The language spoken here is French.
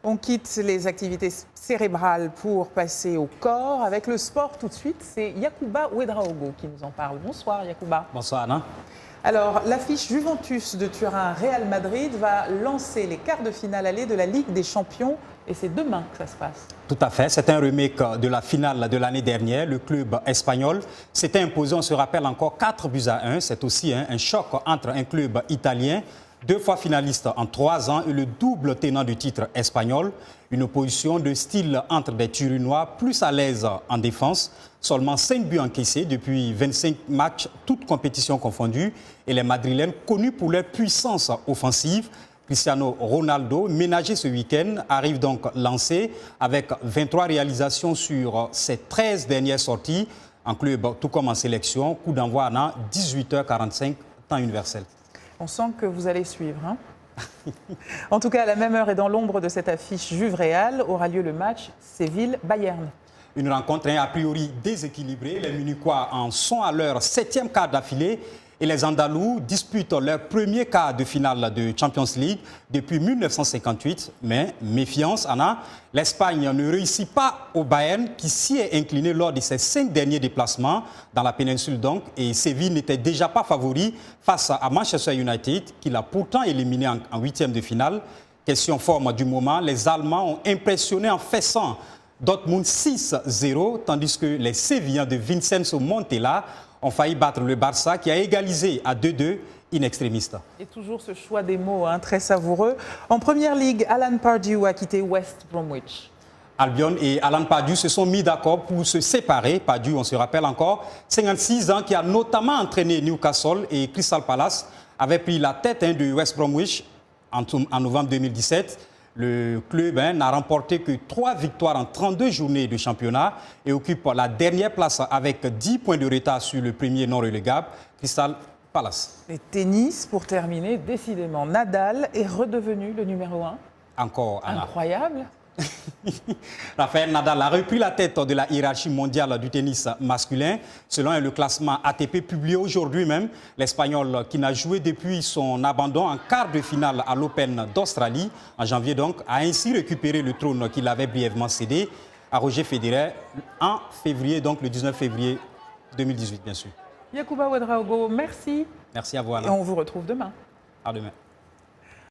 On quitte les activités cérébrales pour passer au corps. Avec le sport tout de suite, c'est Yacouba Ouedraogo qui nous en parle. Bonsoir Yacouba. Bonsoir Anna. Alors, l'affiche Juventus de Turin-Real Madrid va lancer les quarts de finale aller de la Ligue des Champions. Et c'est demain que ça se passe. Tout à fait. C'est un remake de la finale de l'année dernière. Le club espagnol s'était imposé, on se rappelle encore, 4-1. C'est aussi un choc entre un club italien, 2 fois finaliste en 3 ans, et le double tenant du titre espagnol. Une opposition de style entre des Turinois plus à l'aise en défense. Seulement 5 buts encaissés depuis 25 matchs, toutes compétitions confondues. Et les Madrilènes connus pour leur puissance offensive. Cristiano Ronaldo, ménagé ce week-end, arrive donc lancé avec 23 réalisations sur ses 13 dernières sorties en club, tout comme en sélection. Coup d'envoi à 18h45, temps universel. On sent que vous allez suivre. En tout cas, à la même heure et dans l'ombre de cette affiche Juve-Real, aura lieu le match Séville-Bayern. Une rencontre a priori déséquilibrée. Les Munichois en sont à leur 7e quart d'affilée. Et les Andalous disputent leur premier quart de finale de Champions League depuis 1958. Mais méfiance, Anna, l'Espagne ne réussit pas au Bayern qui s'y est incliné lors de ses 5 derniers déplacements dans la péninsule donc. Et Séville n'était déjà pas favori face à Manchester United qui l'a pourtant éliminé en 8e de finale. Question forme du moment, les Allemands ont impressionné en fessant Dortmund 6-0, tandis que les Sévillans de Vincenzo Montella ont failli battre le Barça qui a égalisé à 2-2 in extremis. Et toujours ce choix des mots très savoureux. En première ligue, Alan Pardew a quitté West Bromwich. Albion et Alan Pardew se sont mis d'accord pour se séparer. Pardew, on se rappelle encore, 56 ans, qui a notamment entraîné Newcastle et Crystal Palace, avait pris la tête de West Bromwich en novembre 2017. Le club n'a remporté que 3 victoires en 32 journées de championnat et occupe la dernière place avec 10 points de retard sur le premier non relégable, Crystal Palace. Et tennis, pour terminer, décidément, Nadal est redevenu le numéro 1. Encore, Anna. Incroyable. Rafael Nadal a repris la tête de la hiérarchie mondiale du tennis masculin. Selon le classement ATP publié aujourd'hui même, l'Espagnol qui n'a joué depuis son abandon en quart de finale à l'Open d'Australie, en janvier donc, a ainsi récupéré le trône qu'il avait brièvement cédé à Roger Federer en février, donc le 19 février 2018 bien sûr. Yacouba Ouedraogo, merci. Merci à vous Anna. Et on vous retrouve demain. À demain.